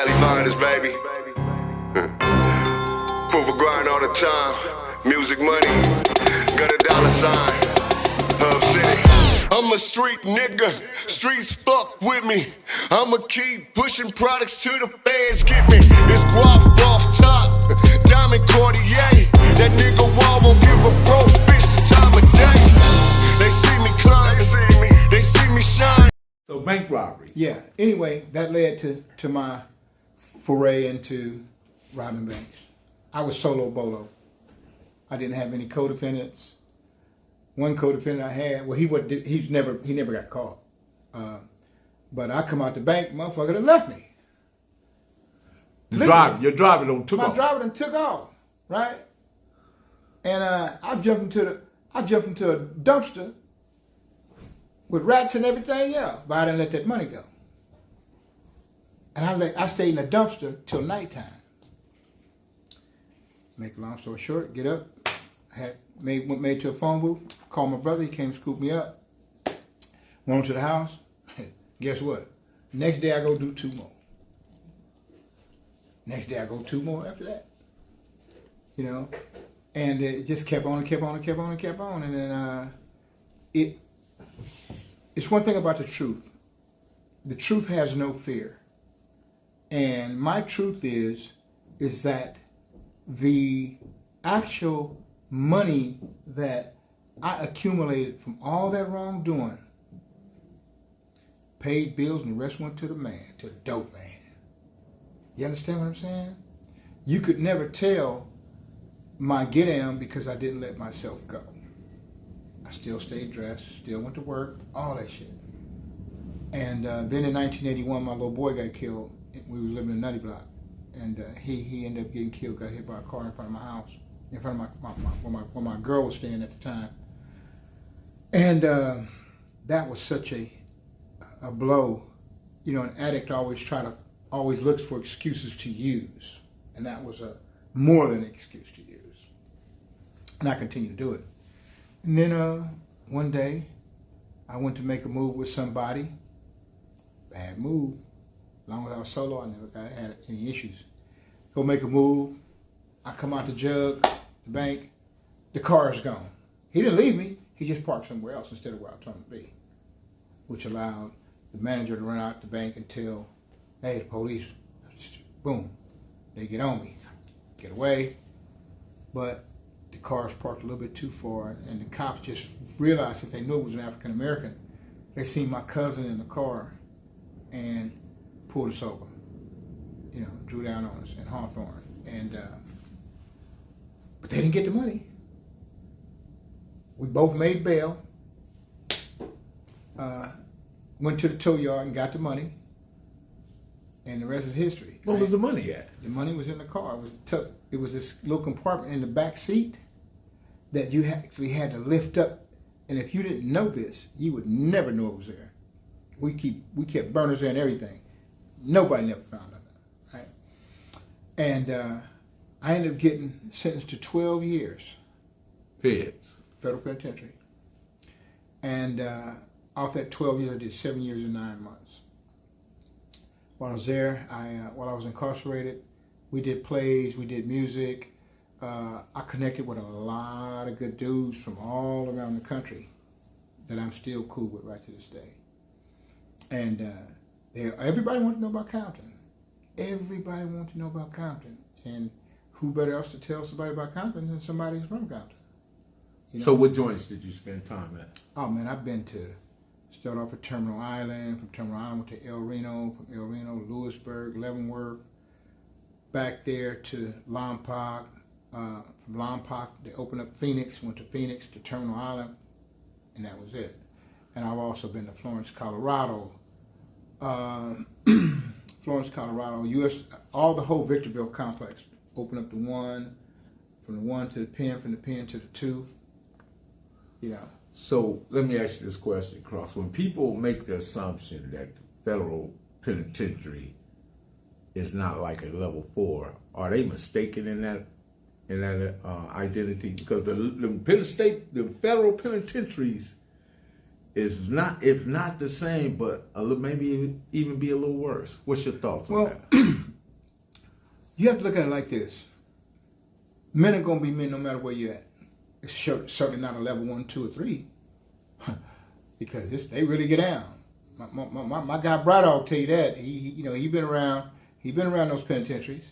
Cali Binders, baby. Proof of grind all the time. Music money, got a dollar sign. Hub City. I'm a street nigga, streets fuck with me. I'ma keep pushing products till the fans get me. It's guap off top, diamond Cartier. That nigga wall won't give a broke bitch the time of day. They see me climbing, they see me shine. So bank robbery. Yeah. Anyway, that led to my foray into robbing banks. I was solo bolo. I didn't have any co-defendants. One co-defendant I had, well, he never got caught. But I come out the bank, motherfucker done left me. Your driver don't took off. My driver done took off, right? And I jumped into a dumpster with rats and everything else, but I didn't let that money go. And I stayed in the dumpster till nighttime. Make a long story short, get up, made to a phone booth, called my brother, he came scoop me up, went to the house. Guess what? Next day I go do 2 more. Next day I go 2 more after that. You know? And it just kept on and kept on and kept on and kept on. And then it's one thing about the truth. The truth has no fear. And my truth is that the actual money that I accumulated from all that wrongdoing paid bills and the rest went to the man, to the dope man. You understand what I'm saying? You could never tell my get am because I didn't let myself go. I still stayed dressed, still went to work, all that shit. And then in 1981, my little boy got killed. We was living in Nutty Block. And he ended up getting killed, got hit by a car in front of my house, in front of where my girl was staying at the time. And that was such a blow. You know, an addict always looks for excuses to use. And that was more than an excuse to use. And I continue to do it. And then one day, I went to make a move with somebody. Bad move. As long as I was solo, I never had any issues. Go make a move. I come out the jug, the bank. The car is gone. He didn't leave me. He just parked somewhere else instead of where I told him to be, which allowed the manager to run out the bank and tell, hey, the police, boom, they get on me, get away. But the car was parked a little bit too far, and the cops just realized that they knew it was an African American. They seen my cousin in the car and pulled us over, you know, drew down on us in Hawthorne. And but they didn't get the money. We both made bail, went to the tow yard and got the money, and the rest is history. What was the money at? The money was in the car. It was this little compartment in the back seat that you actually had to lift up, and if you didn't know this, you would never know it was there. We kept burners there and everything. Nobody never found it, right? And I ended up getting sentenced to 12 years. Feds. Federal penitentiary. And off that 12 years, I did 7 years and 9 months. While I was there, while I was incarcerated, we did plays, we did music. I connected with a lot of good dudes from all around the country that I'm still cool with right to this day. And everybody wanted to know about Compton. Everybody wanted to know about Compton. And who better else to tell somebody about Compton than somebody who's from Compton? You know? So what joints did you spend time at? Oh man, I've been to, start off at Terminal Island. From Terminal Island went to El Reno. From El Reno, Lewisburg, Leavenworth. Back there to Lompoc. From Lompoc, they opened up Phoenix. Went to Phoenix to Terminal Island. And that was it. And I've also been to Florence, Colorado. Florence, Colorado, all the whole Victorville complex. Open up the 1, from the 1 to the pen, from the pen to the 2. You know. So let me ask you this question, Cross. When people make the assumption that the federal penitentiary is not like a level 4, are they mistaken in that identity? Because the federal penitentiaries is not, if not the same, but maybe even be a little worse. What's your thoughts on that? You have to look at it like this. Men are going to be men no matter where you're at. It's certainly not a level 1, 2, or 3. Because they really get down. My guy Bright will tell you that. He been around those penitentiaries.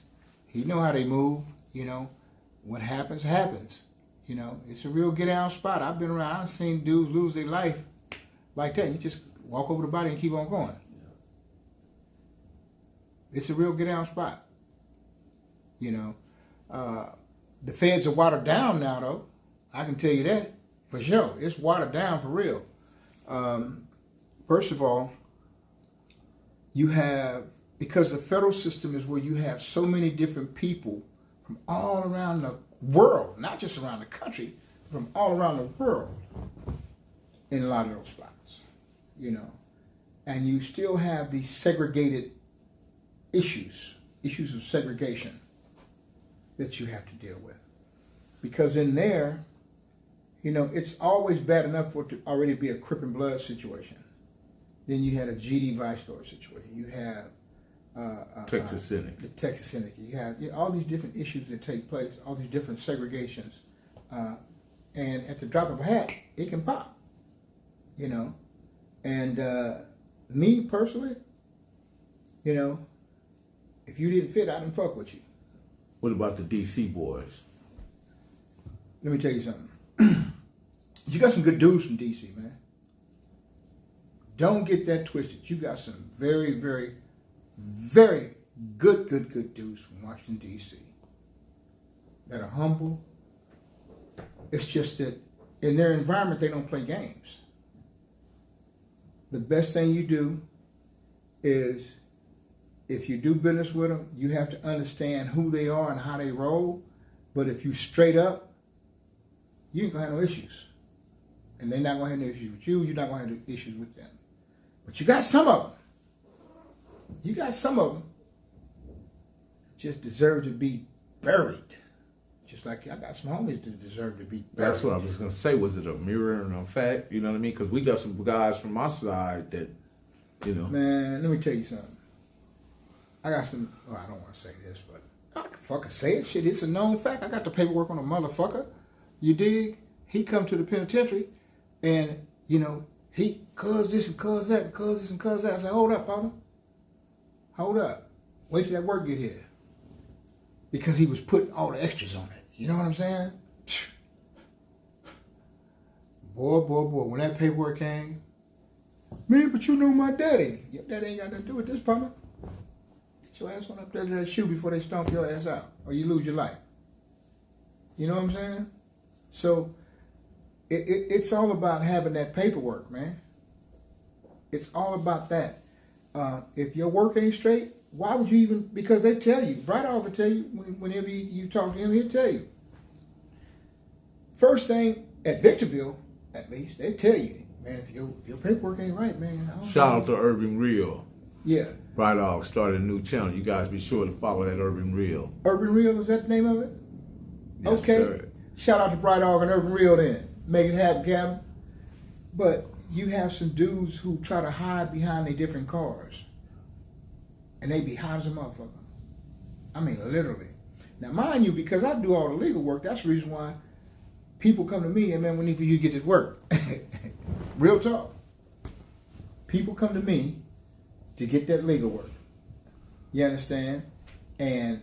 He know how they move. What happens, happens. It's a real get down spot. I've been around. I've seen dudes lose their life like that. You just walk over the body and keep on going. It's a real get down spot. The feds are watered down now, though. I can tell you that for sure. It's watered down for real. First of all, you have, because the federal system is where you have so many different people from all around the world, not just around the country, from all around the world in a lot of those spots, and you still have these segregated issues of segregation that you have to deal with. Because in there, it's always bad enough for it to already be a Crip and Blood situation. Then you had a GD Vice Lord situation. You have Texas Cynic. The Texas Cynic. You have all these different issues that take place, all these different segregations. And at the drop of a hat, it can pop. And me personally, if you didn't fit, I didn't fuck with you. What about the DC boys? Let me tell you something. You got some good dudes from DC, man. Don't get that twisted. You got some very, very, very good dudes from Washington, D.C. that are humble. It's just that in their environment, they don't play games. The best thing you do is, if you do business with them, you have to understand who they are and how they roll. But if you straight up, you ain't gonna have no issues. And they're not gonna have no issues with you. You're not gonna have no issues with them. But you got some of them. You got some of them that just deserve to be buried. Just like I got some homies that deserve to be buried. That's what I was going to say. Was it a mirror and a fact? You know what I mean? Because we got some guys from my side that, Man, let me tell you something. I got some, I don't want to say this, but I can fucking say it. Shit, it's a known fact. I got the paperwork on a motherfucker. You dig? He come to the penitentiary and, he cuz this and cuz that and cuz this and cuz that. I said, hold up, partner. Hold up. Wait till that work get here. Because he was putting all the extras on it. You know what I'm saying? Boy. When that paperwork came, man, but you know my daddy. Your daddy ain't got nothing to do with this, partner. Get your ass on up there to that shoe before they stomp your ass out. Or you lose your life. You know what I'm saying? So, it's all about having that paperwork, man. It's all about that. If your work ain't straight, why would you even, because they tell you, Bright Dog will tell you, whenever you talk to him, he'll tell you. First thing, at Victorville, at least, they tell you, man, if your paperwork ain't right, man. Shout out to Urban Real. Yeah. Bright Dog started a new channel. You guys be sure to follow that Urban Real. Urban Real, is that the name of it? Yes, okay. Sir. Shout out to Bright Dog and Urban Real then. Make it happen, Captain. But you have some dudes who try to hide behind their different cars. And they be hot as a motherfucker. I mean, literally. Now, mind you, because I do all the legal work, that's the reason why people come to me and, man, we need for you to get this work. Real talk. People come to me to get that legal work. You understand? And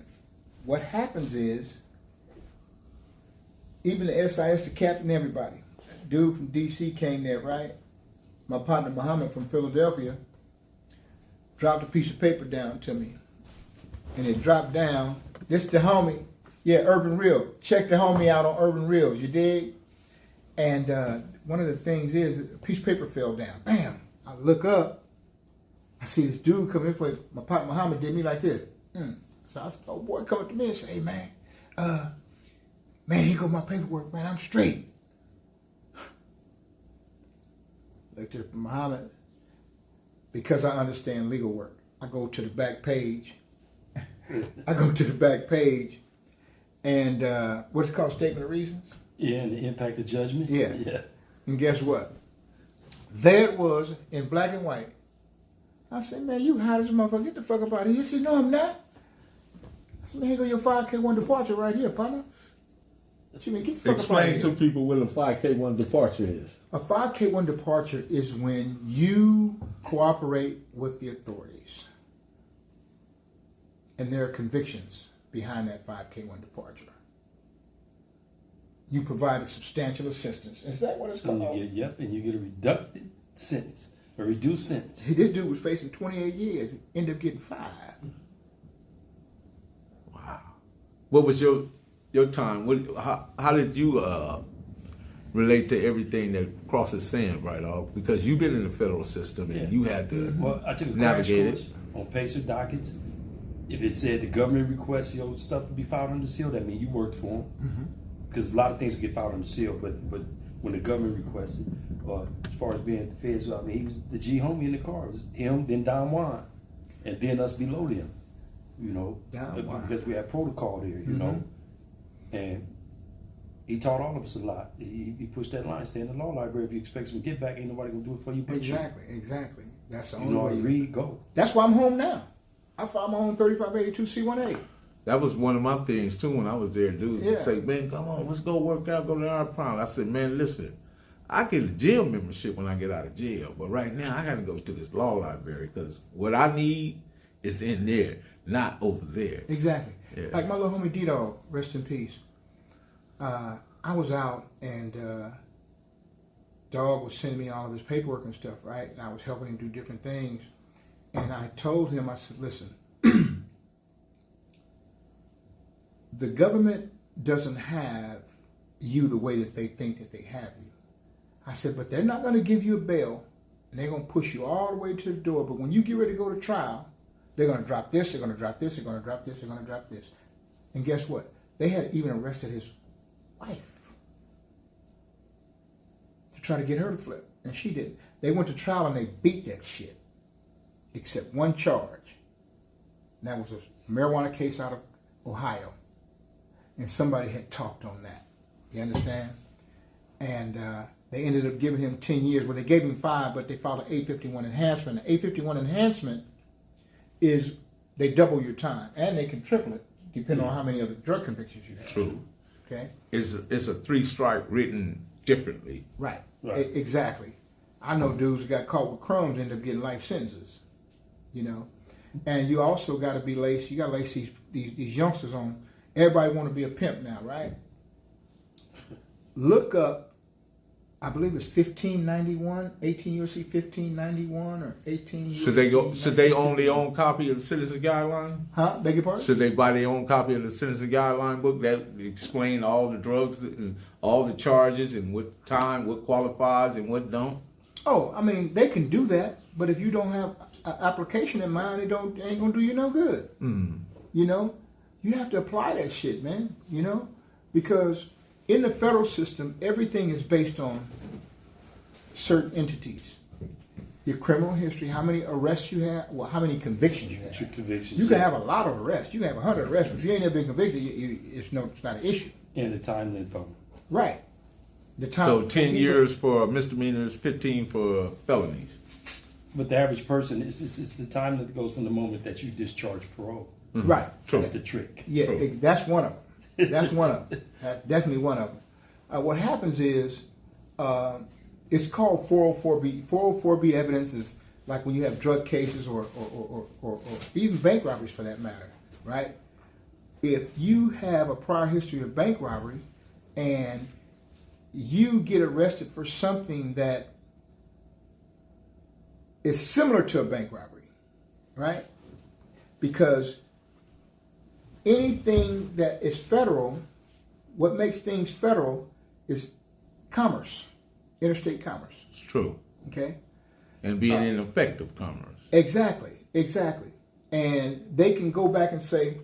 what happens is, even the SIS, the captain, everybody. That dude from D.C. came there, right? My partner, Muhammad, from Philadelphia, dropped a piece of paper down to me. And it dropped down. This the homie. Yeah, Urban Real. Check the homie out on Urban Reels, you dig? And one of the things is, a piece of paper fell down. Bam! I look up. I see this dude coming this way. My partner, Muhammad, did me like this. So I said, oh boy, come up to me and say, hey, man, here go my paperwork, man. I'm straight. Looked at Muhammad. Because I understand legal work, I go to the back page. And what's it called, statement of reasons? Yeah, and the impact of judgment. Yeah. And guess what? There it was in black and white. I said, man, you hot as a motherfucker. Get the fuck up out of here. He said, no, I'm not. So here go your 5K1 departure right here, partner. What you mean? Get the fuck up out Explain of to here. people what a 5K1 departure is. A 5K1 departure is when you cooperate with the authorities. And there are convictions behind that 5K1 departure. You provide a substantial assistance. Is that what it's And called? and you get a reduced sentence, a reduced sentence. This dude was facing 28 years, ended up getting 5. Wow. What was your time? How did you relate to everything that Cross is saying right off? Because you've been in the federal system and Yeah. you had to Well, I took a navigate crash course on PACER dockets. If it said the government requests your stuff to be filed under seal, that means you worked for them. Mm-hmm. Because a lot of things get filed under seal, but when the government requests it, as far as being at the feds, I mean, he was the G homie in the car. It was him, then Don Juan, and then us below them. You know, Don Juan. because we had protocol there. You know, and he taught all of us a lot. He pushed that line, stay in the law library. If you expect some get back, ain't nobody gonna do it for you. But Exactly. That's the you only know how way. to read, go. That's why I'm home now. I filed my own 3582 C1A. That was one of my things too when I was there. Dudes would Yeah. say, "Man, come on, let's go work out, go to our prom." I said, "Man, listen, I get a jail membership when I get out of jail, but right now I got to go to this law library because what I need is in there, not over there." Exactly. Yeah. Like my little homie D-Dog, rest in peace. I was out and Dog was sending me all of his paperwork and stuff, right? And I was helping him do different things. And I told him, I said, listen, the government doesn't have you the way that they think that they have you. I said, but they're not going to give you a bail and they're going to push you all the way to the door. But when you get ready to go to trial, they're going to drop this, they're going to drop this, they're going to drop this, they're going to drop this. And guess what? They had even arrested his wife to try to get her to flip. And she didn't. They went to trial and they beat that shit. Except one charge. And that was a marijuana case out of Ohio. And somebody had talked on that. You understand? And they ended up giving him 10 years. Well, they gave him 5, but they filed an 851 enhancement. The 851 enhancement is they double your time. And they can triple it, depending on how many other drug convictions you have. True. Okay? It's a 3-strike written differently. Right. Right. Exactly. I know dudes who got caught with crumbs end up getting life sentences. You know? And you also got to be laced. You got to lace these youngsters on. Everybody want to be a pimp now, right? Look up, I believe it's 1591, 18 U.S.C. 1591 or 18 U.S.C. Should they own their own copy of the Citizen Guideline? Huh? Beg your pardon? Should they buy their own copy of the Citizen Guideline book that explain all the drugs and all the charges and what time, what qualifies and what don't? Oh, I mean, they can do that, but if you don't have an application in mind, it ain't gonna do you no good. Mm. You know, you have to apply that shit, man. You know, because in the federal system, everything is based on certain entities. Your criminal history, how many arrests you have, well, how many convictions you have. Your convictions. You can have a lot of arrests. You can have 100 arrests, but if you ain't never been convicted, it's not an issue. And the time length on them. Right. The time. So 10 years for misdemeanors, 15 for felonies. But the average person, it's the time that goes from the moment that you discharge parole. Mm-hmm. Right. True. That's the trick. Yeah, True. that's one of them. That's one of them. That's definitely one of them. What happens is, it's called 404B. 404B evidence is like when you have drug cases or even bank robberies for that matter, right? If you have a prior history of bank robbery and you get arrested for something that is similar to a bank robbery, right? Because anything that is federal, what makes things federal is commerce, interstate commerce. It's true. Okay? And being in effective commerce. Exactly. And they can go back and say,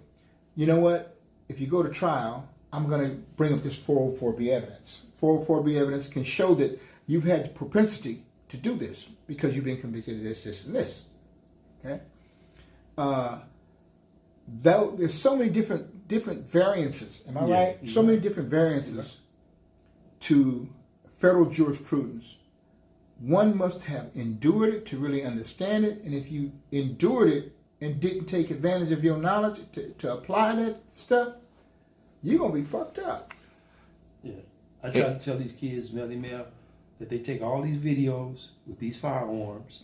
you know what? If you go to trial, I'm going to bring up this 404B evidence. 404B evidence can show that you've had the propensity to do this because you've been convicted of this, and this. Okay? There's so many different variances. Am I right? So many different variances to federal jurisprudence. One must have endured it to really understand it, and if you endured it and didn't take advantage of your knowledge to apply that stuff, you're going to be fucked up. Yeah. I try to tell these kids, Melly Mel, that they take all these videos with these firearms.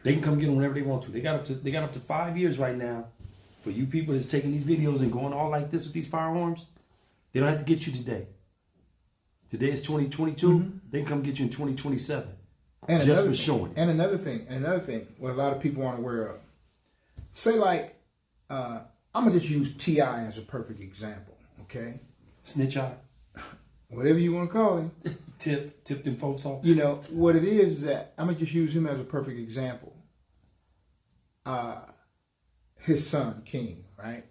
They can come get them whenever they want to. They got up to 5 years right now. For you people that's taking these videos and going all like this with these firearms, they don't have to get you today. Today is 2022. Mm-hmm. They can come get you in 2027. And just for showing it. And another thing, what a lot of people aren't aware of. Say like, I'm gonna just use T.I. as a perfect example, okay? Snitch eye. Whatever you want to call him. Tip them folks off. You know, what it is that, I'm gonna just use him as a perfect example. His son, King, right?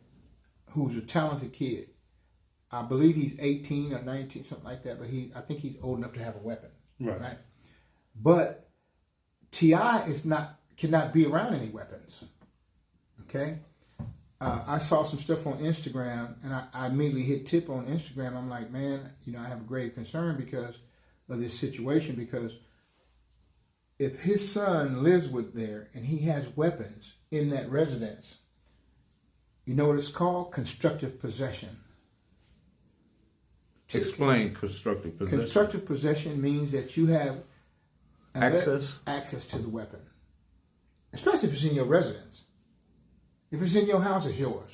Who's a talented kid. I believe he's 18 or 19, something like that, but I think he's old enough to have a weapon. Right? But T.I. cannot be around any weapons. Okay? I saw some stuff on Instagram, and I immediately hit Tip on Instagram. I'm like, man, I have a grave concern because of this situation, because if his son lives with there and he has weapons in that residence, you know what it's called? Constructive possession. Explain constructive possession. Constructive possession means that you have access to the weapon, especially if it's in your residence. If it's in your house, it's yours.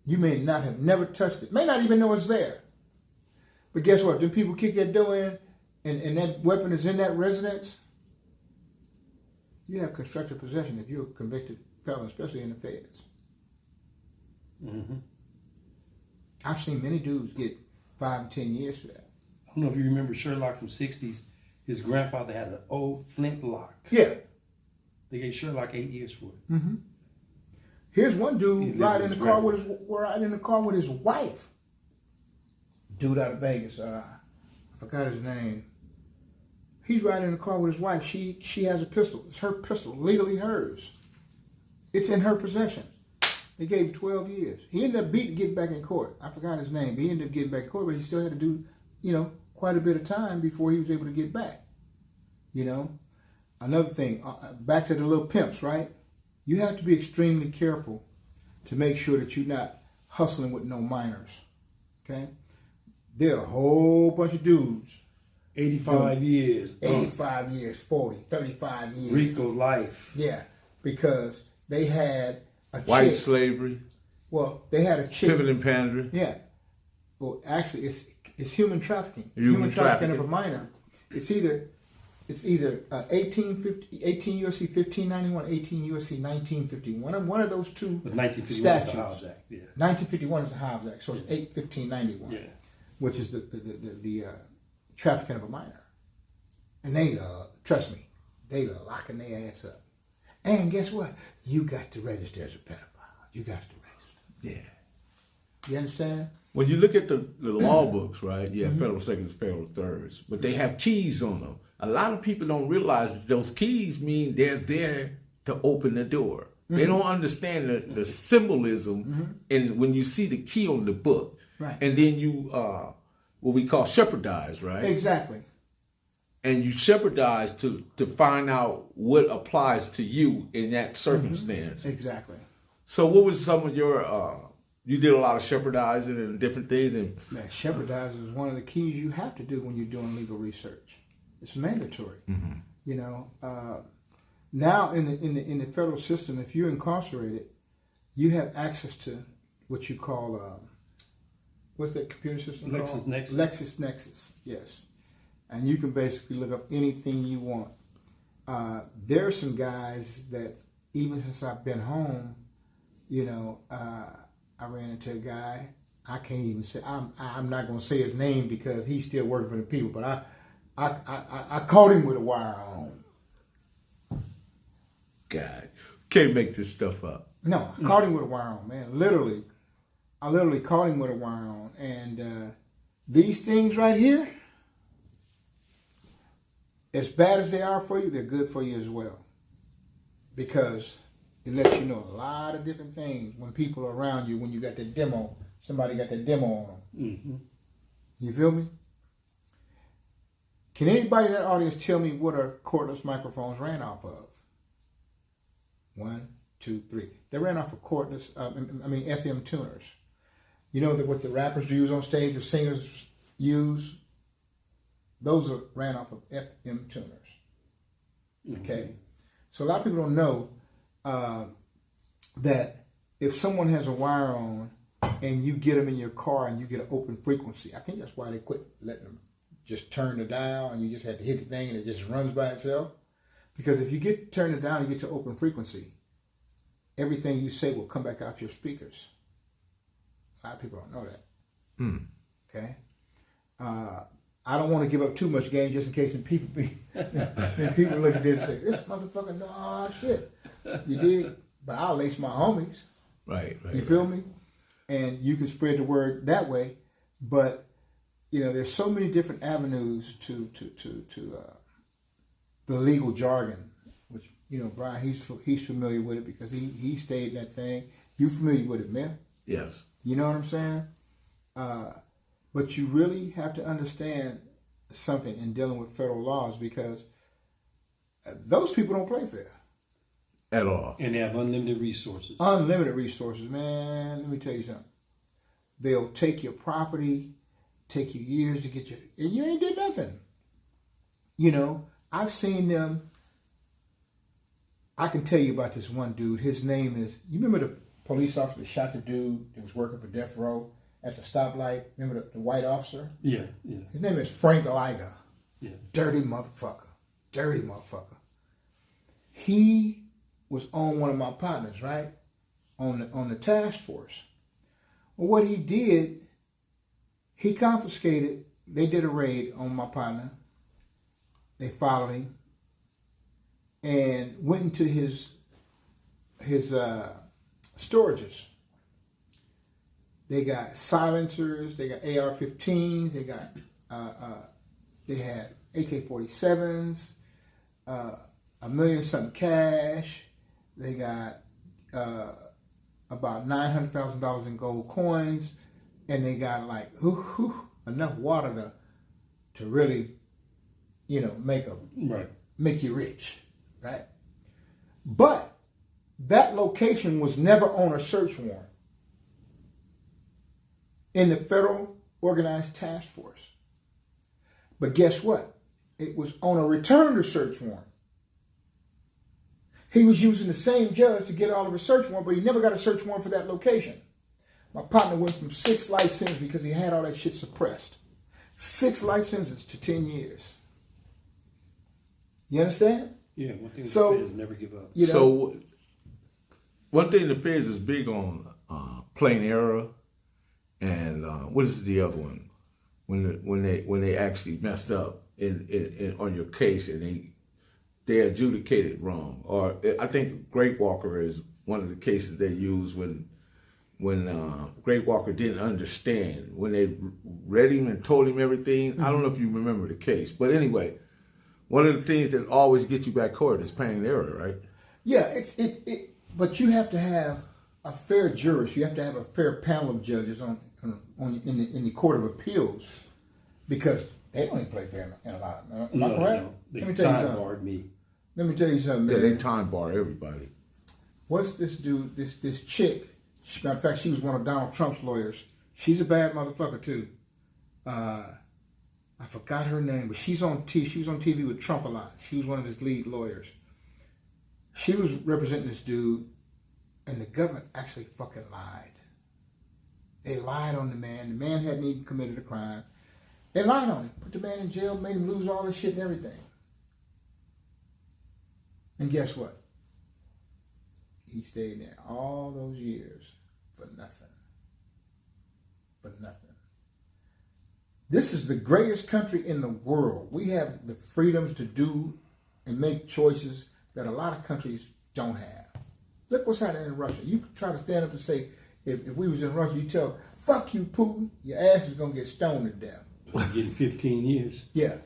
You may not have never touched it, may not even know it's there. But guess what? Then people kick that door in, and that weapon is in that residence. You have constructive possession if you're a convicted felon, especially in the feds. Mm-hmm. I've seen many dudes get 5 and 10 years for that. I don't know if you remember Sherlock from 60s. His grandfather had an old flintlock. Yeah. They gave Sherlock 8 years for it. Mm-hmm. Here's one dude riding in the car with his wife. Dude out of Vegas. I forgot his name. He's riding in the car with his wife. She has a pistol. It's her pistol, legally hers. It's in her possession. They gave him 12 years. He ended up getting back in court. I forgot his name. He ended up getting back in court, but he still had to do, quite a bit of time before he was able to get back. Another thing, back to the little pimps, right? You have to be extremely careful to make sure that you're not hustling with no minors, okay? There are a whole bunch of dudes. 85 years. 85 years, 40, 35 years. Rico life. Yeah, because they had a White chick. slavery. Well, they had a chick. Pimping and pandering. Yeah. Well, actually, it's human trafficking. Human trafficking trafficking of a minor. It's either 18 USC 1591, 18 USC 1951. One of those two But 1951 is the statutes. Hobbs Act. Yeah. 1951 is the Hobbs Act, so it's 1591, Yeah. which is the trafficking of a minor. And they trust me, they locking their ass up. And guess what? You got to register as a pedophile. You got to register. Yeah. You understand? When you look at the law books, right? Yeah, federal seconds, federal thirds, but they have keys on them. A lot of people don't realize that those keys mean they're there to open the door. They don't understand the symbolism and when you see the key on the book. Right. And then you, what we call shepherdize, right? Exactly. And you shepherdize to find out what applies to you in that circumstance. Exactly. So what was some of your, you did a lot of shepherdizing and different things. And Man, shepherdizing is one of the keys you have to do when you're doing legal research. It's mandatory. Now in the federal system, if you're incarcerated, you have access to what you call what's that computer system called? LexisNexis. LexisNexis, yes. And you can basically look up anything you want. There are some guys that even since I've been home, I ran into a guy. I can't even say. I'm not going to say his name because he's still working for the people. But I caught him with a wire on. God, can't make this stuff up. No, I caught him with a wire on, man. I literally caught him with a wire on. And these things right here, as bad as they are for you, they're good for you as well. Because it lets you know a lot of different things when people are around you, when you got the demo, somebody got the demo on them. Mm-hmm. You feel me? Can anybody in that audience tell me what our cordless microphones ran off of? 1, 2, 3. They ran off of cordless, FM tuners. You know what the rappers use on stage, the singers use? Those are ran off of FM tuners. Okay? So a lot of people don't know that if someone has a wire on and you get them in your car and you get an open frequency, I think that's why they quit letting them just turn the dial and you just have to hit the thing and it just runs by itself. Because if you turn it down and you get to open frequency, everything you say will come back out your speakers. A lot of people don't know that. Okay? I don't want to give up too much game just in case people people look at this and say, this motherfucker know all our shit. You dig? But I'll lace my homies. Right. You feel me? And you can spread the word that way. But, there's so many different avenues to the legal jargon, which, Brian, he's familiar with it because he stayed in that thing. You familiar with it, man? Yes. You know what I'm saying? But you really have to understand something in dealing with federal laws because those people don't play fair. At all. And they have unlimited resources. Unlimited resources, man. Let me tell you something. They'll take your property, take you years to get and you ain't did nothing. I've seen them. I can tell you about this one dude. His name is, you remember the police officer that shot the dude that was working for death row at the stoplight? Remember the white officer? Yeah. His name is Frank Liga. Yeah. Dirty motherfucker. He was on one of my partners, right? On the task force. Well, what he did, he confiscated, they did a raid on my partner. They followed him and went into his storages. They got silencers, they got AR-15s, they had AK-47s, $1 million something cash. They got about $900,000 in gold coins, and they got enough water to really, make you rich, right? But that location was never on a search warrant in the federal organized task force. But guess what? It was on a return to search warrant. He was using the same judge to get all of his search warrant, but he never got a search warrant for that location. My partner went from 6 life sentences because he had all that shit suppressed. 6 life sentences to 10 years. You understand? Yeah, one thing the feds never give up. So, one thing the feds is big on plain error, and what is the other one? When they actually messed up on your case and they adjudicated wrong. Or I think Great Walker is one of the cases they use when Great Walker didn't understand. When they read him and told him everything. I don't know if you remember the case. But anyway, one of the things that always gets you back court is plain error, right? Yeah, but you have to have a fair jurist. You have to have a fair panel of judges in the Court of Appeals because they don't even play fair in a lot. Am I correct? No. They time barred me. Let me tell you something, man. Yeah, they time bar everybody. What's this dude, this chick? Matter of fact, she was one of Donald Trump's lawyers. She's a bad motherfucker too. I forgot her name, but she was on TV with Trump a lot. She was one of his lead lawyers. She was representing this dude, and the government actually fucking lied. They lied on the man. The man hadn't even committed a crime. They lied on him, put the man in jail, made him lose all his shit and everything. And guess what? He stayed there all those years for nothing. For nothing. This is the greatest country in the world. We have the freedoms to do and make choices that a lot of countries don't have. Look what's happening in Russia. You try to stand up and say, if we was in Russia, you tell, fuck you, Putin, your ass is going to get stoned to death. Getting 15 years. Yeah.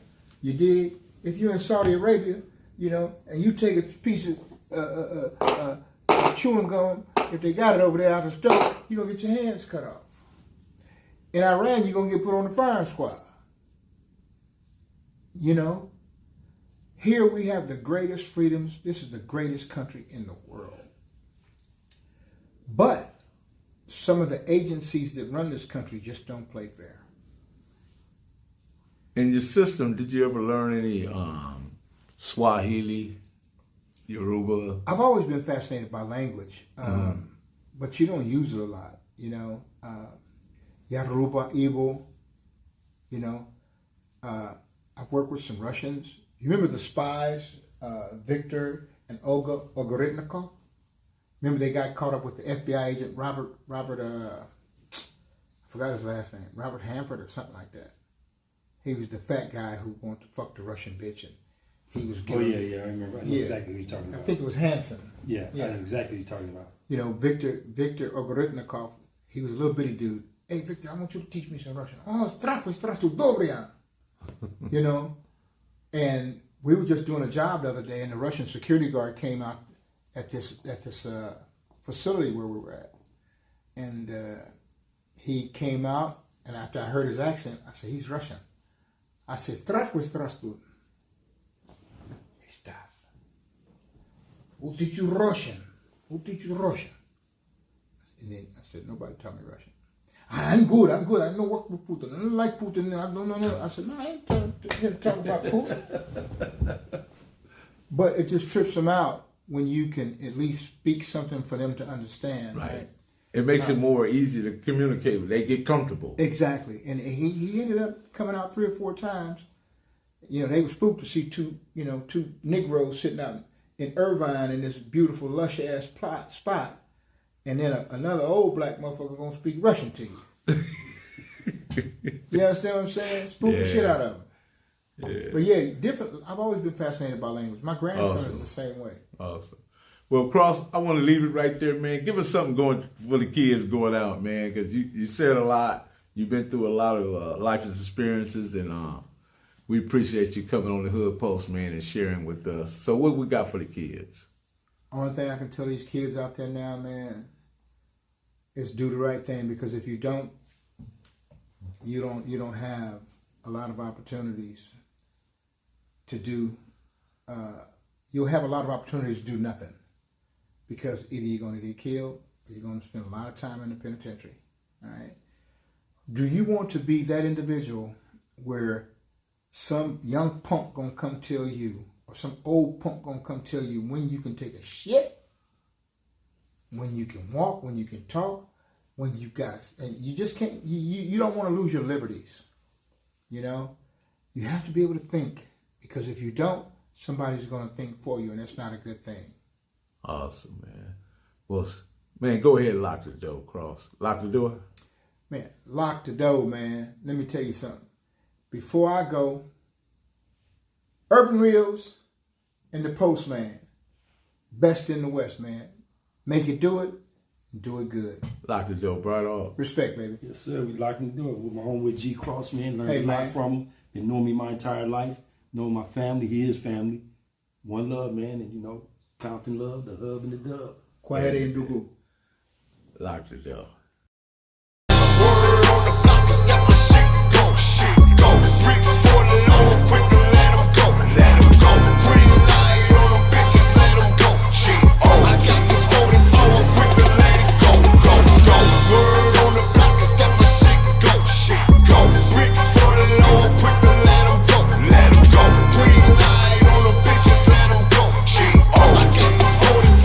You dig? If you're in Saudi Arabia, and you take a piece of chewing gum, if they got it over there out of the stove, you're going to get your hands cut off. In Iran, you're going to get put on the firing squad. Here we have the greatest freedoms. This is the greatest country in the world. But some of the agencies that run this country just don't play fair. In your system, did you ever learn any Swahili, Yoruba? I've always been fascinated by language, but you don't use it a lot, you know. Yoruba, Igbo, you know. I've worked with some Russians. You remember the spies, Victor and Olga Ogoritnikov? Remember they got caught up with the FBI agent Robert, I forgot his last name, Robert Hanford or something like that. He was the fat guy who wanted to fuck the Russian bitch, and he was giving... Oh, yeah, I remember. I know exactly what you're talking about. I think it was Hanson. Yeah, I know exactly what you're talking about. You know, Victor Ogoritnikov, he was a little bitty dude. Hey, Victor, I want you to teach me some Russian. Oh, здравствуй, добрый. You know, and we were just doing a job the other day, and the Russian security guard came out at this facility where we were at, and he came out, and after I heard his accent, I said, he's Russian. I said, здравствуй. He stopped. Who teach you Russian? Who teach you Russian? And then I said, nobody taught me Russian. I'm good. I know work with Putin. I don't like Putin. No. I said, no, I ain't here to talk about Putin. But it just trips them out when you can at least speak something for them to understand. Right. It makes it more easy to communicate with. They get comfortable. Exactly. And he ended up coming out 3 or 4 times. You know, they were spooked to see two Negroes sitting out in Irvine in this beautiful, lush-ass spot. And then another old black motherfucker gonna speak Russian to you. You understand what I'm saying? Spook the shit out of them. Yeah. But yeah, different. I've always been fascinated by language. My grandson is the same way. Awesome. Well, Cross, I want to leave it right there, man. Give us something going for the kids going out, man, because you said a lot. You've been through a lot of life experiences, and we appreciate you coming on the Hood Post, man, and sharing with us. So what we got for the kids? Only thing I can tell these kids out there now, man, is do the right thing, because if you don't, you don't have a lot of opportunities to do. You'll have a lot of opportunities to do nothing, because either you're going to get killed or you're going to spend a lot of time in the penitentiary. All right. Do you want to be that individual where some young punk gonna come tell you, or some old punk gonna come tell you when you can take a shit, when you can walk, when you can talk, when you got, and you just can't, you don't want to lose your liberties. You know, you have to be able to think, because if you don't, somebody's going to think for you, and that's not a good thing. Awesome, man. Well, man, go ahead and lock the door, Cross. Lock the door? Man, lock the door, man. Let me tell you something. Before I go, Urban Reels and the Postman, best in the West, man. Make it do it, and do it good. Lock the door, right off. Respect, baby. Yes, sir. We locking the door with my homeboy G Cross, man. Learned a lot from him. Been knowing me my entire life. Knowing my family, his family. One love, man, and counting love, the hub and the dub. Quiet and Dugu. Lock the door. Word on the block is that my shit go. Bricks